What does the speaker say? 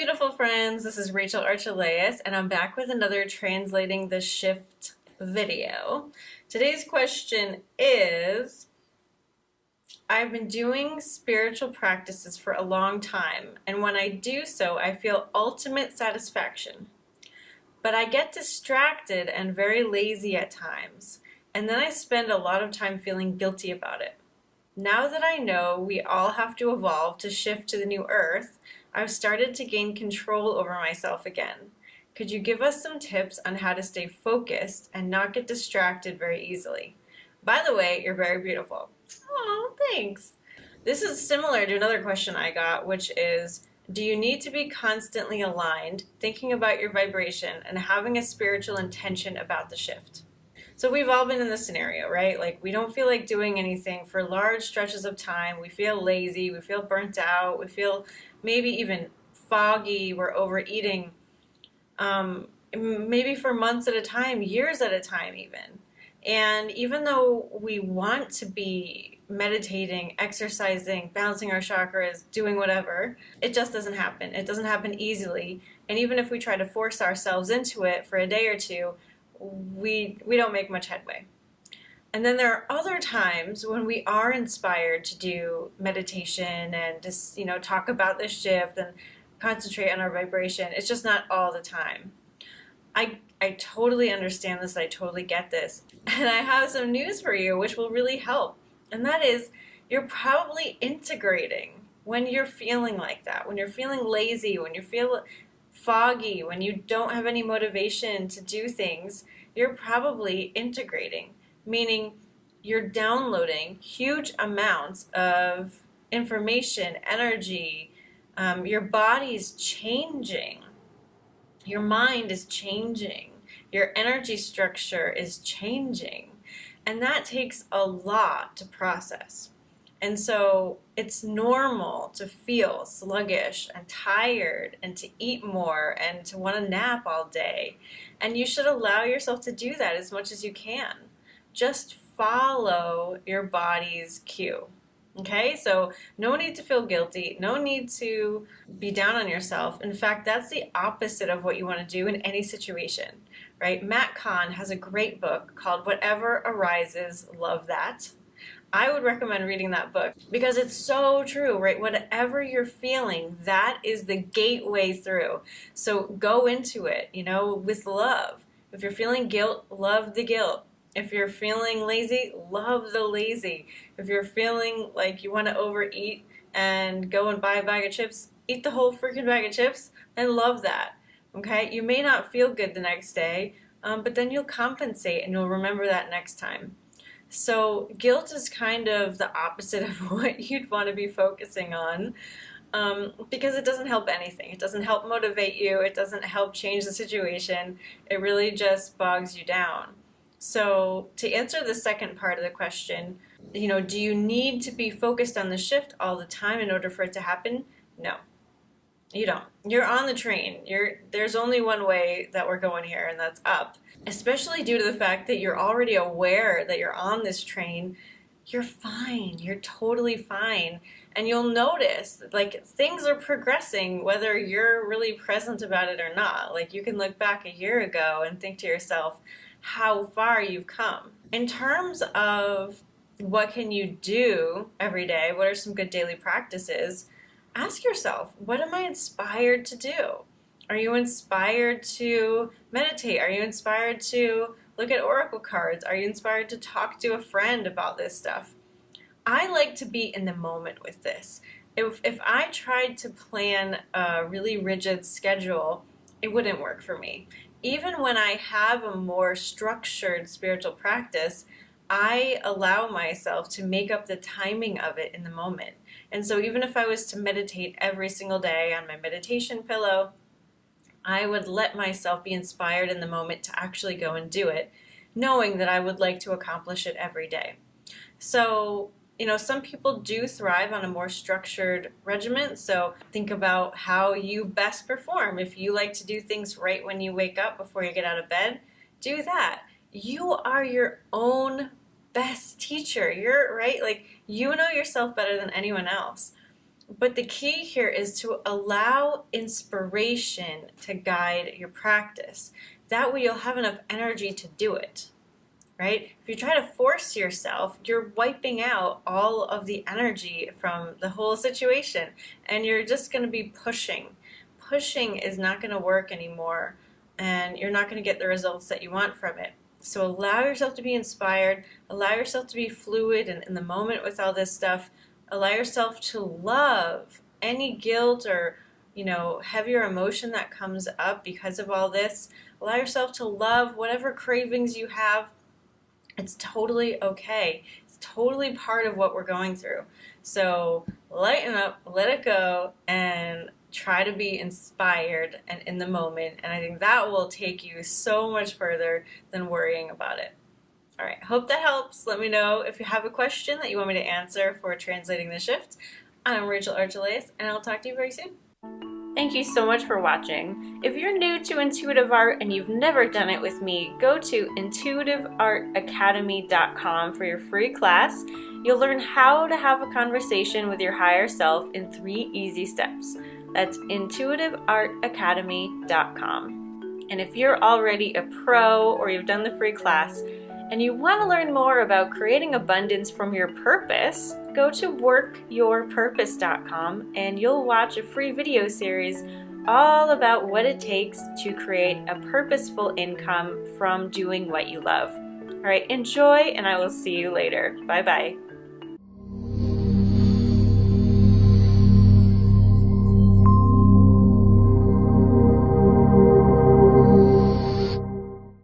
beautiful friends. This is Rachel Archelaus, and I'm back with another Translating the Shift video. Today's question is, I've been doing spiritual practices for a long time, and when I do so, I feel ultimate satisfaction. But I get distracted and very lazy at times, and then I spend a lot of time feeling guilty about it. Now that I know we all have to evolve to shift to the new earth, I've started to gain control over myself again. Could you give us some tips on how to stay focused and not get distracted very easily? By the way, you're very beautiful. Oh, thanks. This is similar to another question I got, which is, do you need to be constantly aligned, thinking about your vibration, and having a spiritual intention about the shift? So we've all been in this scenario, right? Like, we don't feel like doing anything for large stretches of time. We feel lazy, we feel burnt out, we feel maybe even foggy, we're overeating, maybe for months at a time, years at a time even. And even though we want to be meditating, exercising, balancing our chakras, doing whatever, it just doesn't happen. It doesn't happen easily. And even if we try to force ourselves into it for a day or two, we don't make much headway. And then there are other times when we are inspired to do meditation and just, talk about this shift and concentrate on our vibration. It's just not all the time. I totally understand this. I totally get this. And I have some news for you which will really help. And that is, you're probably integrating when you're feeling like that, when you're feeling lazy, when you feel foggy, when you don't have any motivation to do things. You're probably integrating, meaning you're downloading huge amounts of information, energy. Your body's changing. Your mind is changing. Your energy structure is changing. And that takes a lot to process. And so it's normal to feel sluggish and tired and to eat more and to want to nap all day. And you should allow yourself to do that as much as you can. Just follow your body's cue. Okay, so no need to feel guilty, no need to be down on yourself. In fact, that's the opposite of what you want to do in any situation, right? Matt Kahn has a great book called Whatever Arises, Love That. I would recommend reading that book because it's so true, right? Whatever you're feeling, that is the gateway through. So go into it, with love. If you're feeling guilt, love the guilt. If you're feeling lazy, love the lazy. If you're feeling like you want to overeat and go and buy a bag of chips, eat the whole freaking bag of chips and love that. Okay? You may not feel good the next day, but then you'll compensate and you'll remember that next time. So guilt is kind of the opposite of what you'd want to be focusing on, because it doesn't help anything. It doesn't help motivate you. It doesn't help change the situation. It really just bogs you down. So to answer the second part of the question, do you need to be focused on the shift all the time in order for it to happen? No, you don't. You're on the train. There's only one way that we're going here, and that's up. Especially due to the fact that you're already aware that you're on this train. You're fine. You're totally fine. And you'll notice, things are progressing whether you're really present about it or not. You can look back a year ago and think to yourself how far you've come. In terms of what can you do every day, what are some good daily practices, ask yourself, what am I inspired to do? Are you inspired to meditate? Are you inspired to look at oracle cards? Are you inspired to talk to a friend about this stuff? I like to be in the moment with this. If I tried to plan a really rigid schedule, it wouldn't work for me. Even when I have a more structured spiritual practice, I allow myself to make up the timing of it in the moment. And so even if I was to meditate every single day on my meditation pillow, I would let myself be inspired in the moment to actually go and do it, knowing that I would like to accomplish it every day. So, some people do thrive on a more structured regimen. So think about how you best perform. If you like to do things right when you wake up before you get out of bed, do that. You are your own best teacher. You're right. You know yourself better than anyone else. But the key here is to allow inspiration to guide your practice. That way you'll have enough energy to do it, right? If you try to force yourself, you're wiping out all of the energy from the whole situation, and you're just going to be pushing. Pushing is not going to work anymore, and you're not going to get the results that you want from it. So allow yourself to be inspired, allow yourself to be fluid and in the moment with all this stuff. Allow yourself to love any guilt or, heavier emotion that comes up because of all this. Allow yourself to love whatever cravings you have. It's totally okay. It's totally part of what we're going through. So lighten up, let it go, and try to be inspired and in the moment. And I think that will take you so much further than worrying about it. All right, hope that helps. Let me know if you have a question that you want me to answer for translating the shift. I'm Rachel Archelaus, and I'll talk to you very soon. Thank you so much for watching. If you're new to intuitive art and you've never done it with me, go to intuitiveartacademy.com for your free class. You'll learn how to have a conversation with your higher self in 3 easy steps. That's intuitiveartacademy.com. And if you're already a pro or you've done the free class and you want to learn more about creating abundance from your purpose, go to workyourpurpose.com and you'll watch a free video series all about what it takes to create a purposeful income from doing what you love. All right, enjoy, and I will see you later. Bye-bye.